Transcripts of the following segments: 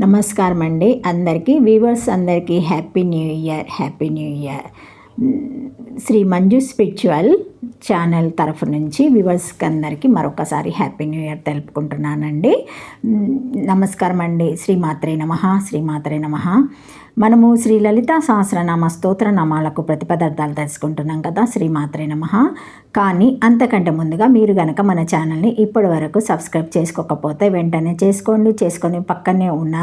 నమస్కారం అండి అందరికీ వ్యూవర్స్ అందరికీ happy new year. Shri Manju spiritual channel తరఫు నుంచి వ్యూవర్స్కి అందరికీ మరొకసారి హ్యాపీ న్యూ ఇయర్ తెలుపుకుంటున్నానండి. నమస్కారం అండి. శ్రీమాత్రే నమః. మనము శ్రీ లలితా సహస్రనామ స్తోత్ర నామాలకు ప్రతిపదార్థాలు తెలుసుకుంటున్నాం కదా. శ్రీమాత్రే నమః. కానీ అంతకంటే ముందుగా మీరు కనుక మన ఛానల్ని ఇప్పటి వరకు సబ్స్క్రైబ్ చేసుకోకపోతే వెంటనే చేసుకొని పక్కనే ఉన్న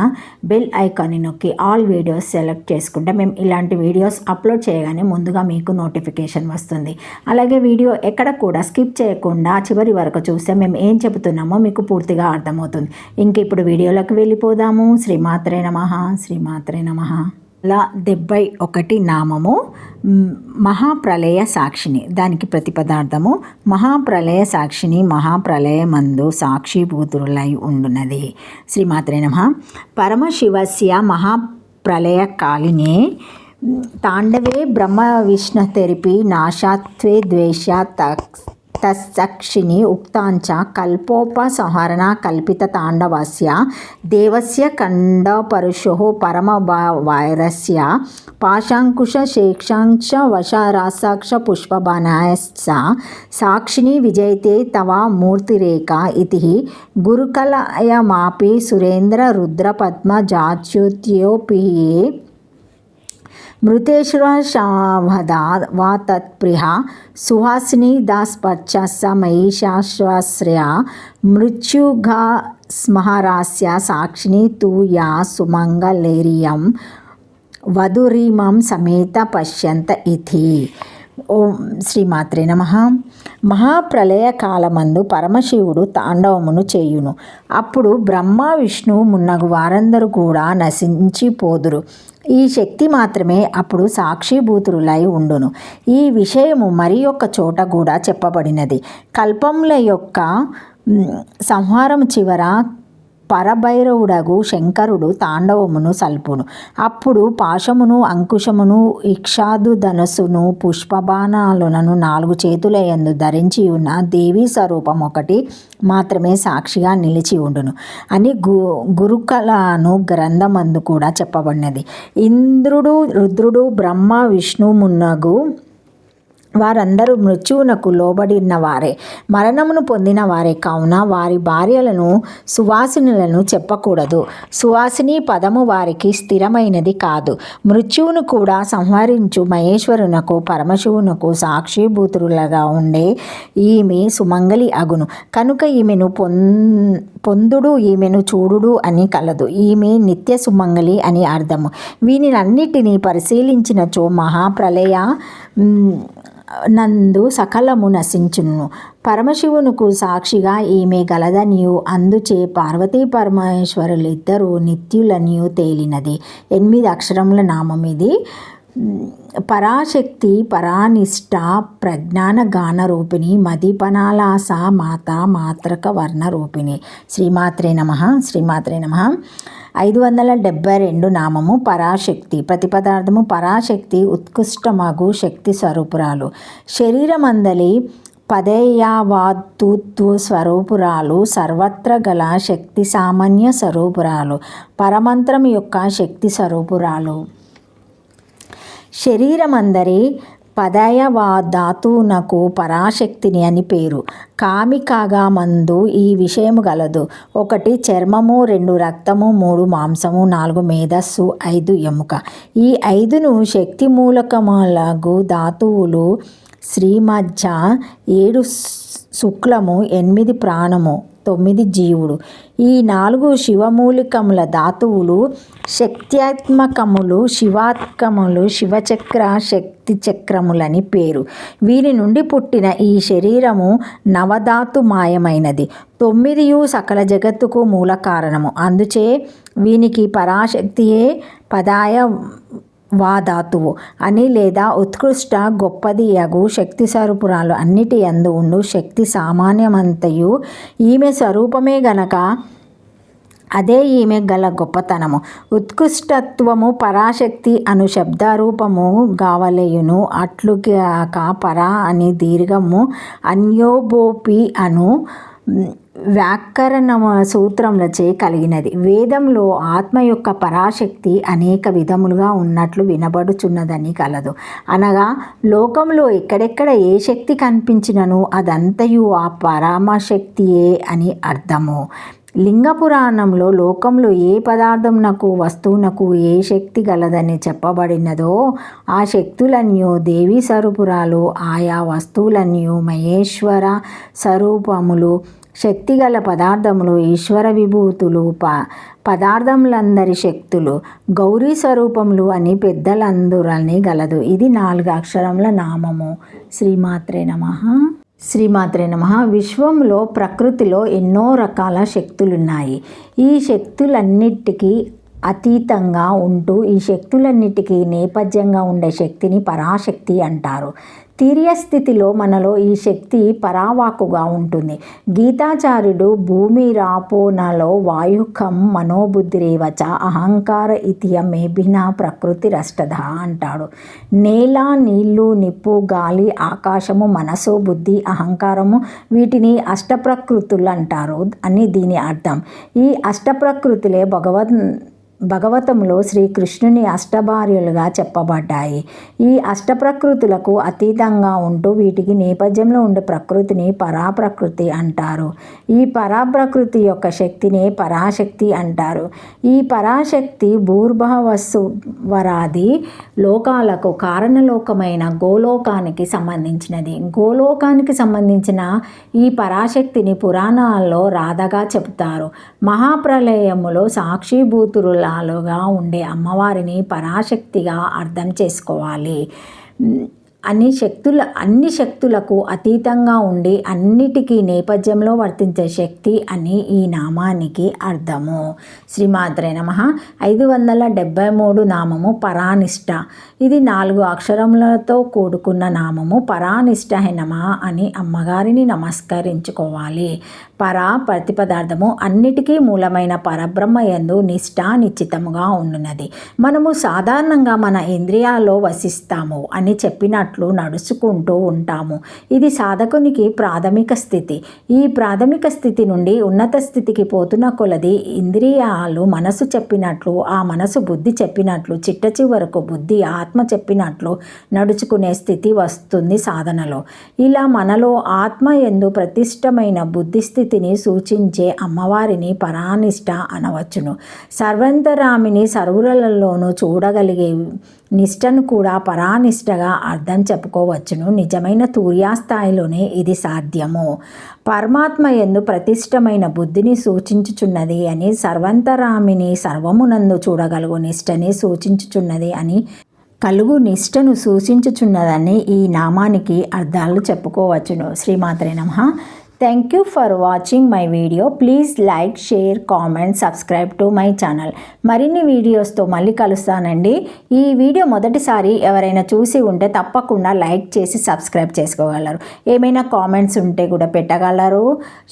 బెల్ ఐకాన్ని నొక్కి ఆల్ వీడియోస్ సెలెక్ట్ చేసుకుంటే మేము ఇలాంటి వీడియోస్ అప్లోడ్ చేయగానే ముందుగా మీకు నోటిఫికేషన్ వస్తుంది. అలాగే వీడియో ఎక్కడ కూడా స్కిప్ చేయకుండా చివరి వరకు చూస్తే మేము ఏం చెబుతున్నామో మీకు పూర్తిగా అర్థమవుతుంది. ఇంక ఇప్పుడు వీడియోలోకి వెళ్ళిపోదాము. శ్రీమాత్రే నమః. 71 నామము మహాప్రళయ సాక్షిని. దానికి ప్రతిపదార్థము మహాప్రళయ సాక్షిని మహాప్రళయమందు సాక్షిభూతులై ఉండునది. శ్రీమాత్రే నమః. పరమశివస్య మహాప్రళయకాలినే తాండవే బ్రహ్మ విష్ణుతెరిపి నాశాత్వే ద్వేష తత్సాక్షిని ఉక్తాంచ కల్పోపసంహరణ కల్పిత తాండవస్య దేవస్య ఖండపరుషో పరమవైరస్య పాశాంకుశ శేక్షాంశ వశరాసాక్ష పుష్పబాణాయశ్చ సాక్షిని విజయతే తవ మూర్తిరేఖ ఇతి గురుకలయమాపి సురేంద్ర రుద్రపద్మ జాచ్యుత్యోపియే మృతేశ్వరవధా వా తత్ప్రియ సుహాసిని దాస్పర్చ మహిషాశ్వాశ్రయ మృత్యుగా స్మహారాస్య సాక్షిని తూ యా సుమంగళేరియం వధురీమం సమేత పశ్యంత ఇతి. ఓం శ్రీమాత్రే నమః. మహాప్రళయ కాలమందు పరమశివుడు తాండవమును చేయును. అప్పుడు బ్రహ్మ విష్ణువు మున్నగు వారందరూ కూడా నశించిపోదురు. ఈ శక్తి మాత్రమే అప్పుడు సాక్షిభూతులై ఉండును. ఈ విషయము మరి యొక్క చోట కూడా చెప్పబడినది. కల్పముల యొక్క సంహారం చివర పరభైరవుడగు శంకరుడు తాండవమును సల్పును. అప్పుడు పాశమును అంకుశమును ఇక్షాదు ధనస్సును పుష్పబాణాలను 4 చేతులయందు ధరించి ఉన్న దేవీ స్వరూపం ఒకటి మాత్రమే సాక్షిగా నిలిచి ఉండును అని గురుకలను గ్రంథమందు కూడా చెప్పబడినది. ఇంద్రుడు రుద్రుడు బ్రహ్మ విష్ణు మున్నగు వారందరూ మృత్యువునకు లోబడిన వారే, మరణమును పొందిన వారే కావున వారి భార్యలను సువాసినులను చెప్పకూడదు. సువాసిని పదము వారికి స్థిరమైనది కాదు. మృత్యువును కూడా సంహరించు మహేశ్వరునకు పరమశివునకు సాక్షిభూతులుగా ఉండే ఈమె సుమంగళి అగును. కనుక ఈమెను పొందుడు ఈమెను చూడుడు అని కలదు. ఈమె నిత్య సుమంగళి అని అర్థము. వీనినన్నిటినీ పరిశీలించినచో మహాప్రళయ నందు సకలము నశించును. పరమశివునకు సాక్షిగా ఈమె గలదనియు అందుచే పార్వతీ పరమేశ్వరులిద్దరూ నిత్యులనియు తేలినది. 8 అక్షరముల నామం ఇది. పరాశక్తి పరానిష్ట ప్రజ్ఞాన గాన రూపిణి మదిపనాలాస మాత మాత్రక వర్ణ రూపిణి. శ్రీమాత్రే నమః. 572 నామము పరాశక్తి. ప్రతిపదార్థము పరాశక్తి ఉత్కృష్టమగు శక్తి స్వరూపురాలు. శరీరమందలి 10వ స్వరూపురాలు. సర్వత్ర గల శక్తి సామాన్య స్వరూపురాలు. పరమంత్రం యొక్క శక్తి స్వరూపురాలు. శరీరమందరి 10వ ధాతువునకు పరాశక్తిని అని పేరు. కామికాగా మందు ఈ విషయము గలదు. 1 చర్మము, 2 రక్తము, 3 మాంసము, 4 మేధస్సు, 5 ఎముక. ఈ 5ను శక్తి మూలకములగు ధాతువులు. శ్రీమజ్జ 7 శుక్లము, 8 ప్రాణము, 9 జీవుడు. ఈ 4 శివమూలికముల ధాతువులు. శక్త్యాత్మకములు, శివాత్మకములు, శివచక్ర శక్తి చక్రములని పేరు. వీరి నుండి పుట్టిన ఈ శరీరము నవధాతుమాయమైనది. 9 సకల జగత్తుకు మూల కారణము. అందుచే వీనికి పరాశక్తియే 10వ ధాతువు అని లేదా ఉత్కృష్ట గొప్పది యగు శక్తి స్వరూపురాలు. అన్నిటి యందు ఉండు శక్తి సామాన్యమంతయు ఈమె స్వరూపమే గనక అదే ఈమె గల గొప్పతనము. ఉత్కృష్టత్వము పరాశక్తి అను శబ్దరూపము గావలేయును. అట్లుగాక పరా అని దీర్ఘము అన్యోబోపి అను వ్యాకరణ సూత్రములచే కలిగినది. వేదంలో ఆత్మ యొక్క పరాశక్తి అనేక విధములుగా ఉన్నట్లు వినబడుచున్నదని కలదు. అనగా లోకంలో ఎక్కడెక్కడ ఏ శక్తి కనిపించినను అదంతయు ఆ పరమశక్తియే అని అర్థము. లింగ పురాణంలో లోకంలో ఏ పదార్థమునకు వస్తువునకు ఏ శక్తి గలదని చెప్పబడినదో ఆ శక్తులన్నీ దేవీ స్వరూపురాలు, ఆయా వస్తువులన్నీ మహేశ్వర స్వరూపములు. శక్తిగల పదార్థములు ఈశ్వర విభూతులు, పదార్థములందరి శక్తులు గౌరీ స్వరూపములు అని పెద్దలందరని గలదు. ఇది 4 అక్షరముల నామము. శ్రీమాత్రే నమః. శ్రీమాత్రే నమః. విశ్వంలో ప్రకృతిలో ఎన్నో రకాల శక్తులున్నాయి. ఈ శక్తులన్నిటికీ అతీతంగా ఉంటూ ఈ శక్తులన్నిటికీ నేపథ్యంగా ఉండే శక్తిని పరాశక్తి అంటారు. తీర్య స్థితిలో మనలో ఈ శక్తి పరావాకుగా ఉంటుంది. గీతాచార్యుడు భూమిరాపోనలో వాయుఖం మనోబుద్ధిరేవచ అహంకార ఇతియం మేభిన ప్రకృతిరష్టధ అంటాడు. నేల, నీళ్లు, నిప్పు, గాలి, ఆకాశము, మనసు, బుద్ధి, అహంకారము వీటిని అష్టప్రకృతులు అంటారు అని దీని అర్థం. ఈ అష్టప్రకృతులే భగవతములో శ్రీకృష్ణుని అష్టభార్యలుగా చెప్పబడ్డాయి. ఈ అష్టప్రకృతులకు అతీతంగా ఉంటూ వీటికి నేపథ్యంలో ఉండే ప్రకృతిని పరాప్రకృతి అంటారు. ఈ పరాప్రకృతి యొక్క శక్తిని పరాశక్తి అంటారు. ఈ పరాశక్తి భూర్భువస్సువరాది లోకాలకు కారణలోకమైన గోలోకానికి సంబంధించినది. గోలోకానికి సంబంధించిన ఈ పరాశక్తిని పురాణాల్లో రాధగా చెబుతారు. మహాప్రళయములో సాక్షిభూతుల లాగా ఉండే అమ్మవారిని పరాశక్తిగా అర్థం చేసుకోవాలి. అన్ని శక్తులకు అతీతంగా ఉండి అన్నిటికీ నేపథ్యంలో వర్తించే శక్తి అని ఈ నామానికి అర్థము. శ్రీమాత్రే నమః. 573 నామము పరానిష్ట. ఇది 4 అక్షరములతో కూడుకున్న నామము. పరానిష్టాయ నమః అని అమ్మగారిని నమస్కరించుకోవాలి. పరా ప్రతిపదార్థము అన్నిటికీ మూలమైన పరబ్రహ్మ యందు నిష్ఠ నిశ్చితముగా ఉండునది. మనము సాధారణంగా మన ఇంద్రియాల్లో వసిస్తాము అని చెప్పినట్లు నడుచుకుంటూ ఉంటాము. ఇది సాధకునికి ప్రాథమిక స్థితి. ఈ ప్రాథమిక స్థితి నుండి ఉన్నత స్థితికి పోతున్న కొలది ఇంద్రియాలు మనసు చెప్పినట్లు, ఆ మనసు బుద్ధి చెప్పినట్లు, చిట్ట చివరకు బుద్ధి ఆత్మ చెప్పినట్లు నడుచుకునే స్థితి వస్తుంది సాధనలో. ఇలా మనలో ఆత్మ యందు ప్రతిష్టమైన బుద్ధి స్థితిని సూచించే అమ్మవారిని పరానిష్ట అనవచ్చును. సర్వంతరామిని సర్వులలోనూ చూడగలిగే నిష్టను కూడా పరానిష్టగా అర్థం చెప్పుకోవచ్చును. నిజమైన తూర్యాస్థాయిలోనే ఇది సాధ్యము. పరమాత్మ యందు ప్రతిష్టమైన బుద్ధిని సూచించుచున్నది అని, సర్వంతరామిని సర్వమునందు చూడగలుగు నిష్టని సూచించుచున్నది అని, కలుగు నిష్టను సూచించుచున్నదని ఈ నామానికి అర్థాలు చెప్పుకోవచ్చును. శ్రీమాత్రే నమః. Thank you for watching my video. Please like, share, comment, subscribe to my channel. మరిన్ని వీడియోస్తో మళ్ళీ కలుస్తానండి. ఈ వీడియో మొదటిసారి ఎవరైనా చూసి ఉంటే తప్పకుండా లైక్ చేసి సబ్స్క్రైబ్ చేసుకోగలరు. ఏమైనా కామెంట్స్ ఉంటే కూడా పెట్టగలరు.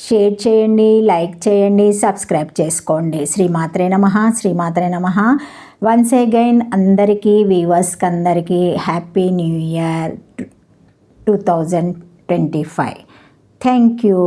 షేర్ చేయండి, లైక్ చేయండి, సబ్స్క్రైబ్ చేసుకోండి. శ్రీమాత్రే నమః. శ్రీమాత్రే నమః. వన్స్ అగైన్ అందరికీ వ్యూవర్స్కి అందరికీ happy new year 2025. Thank you.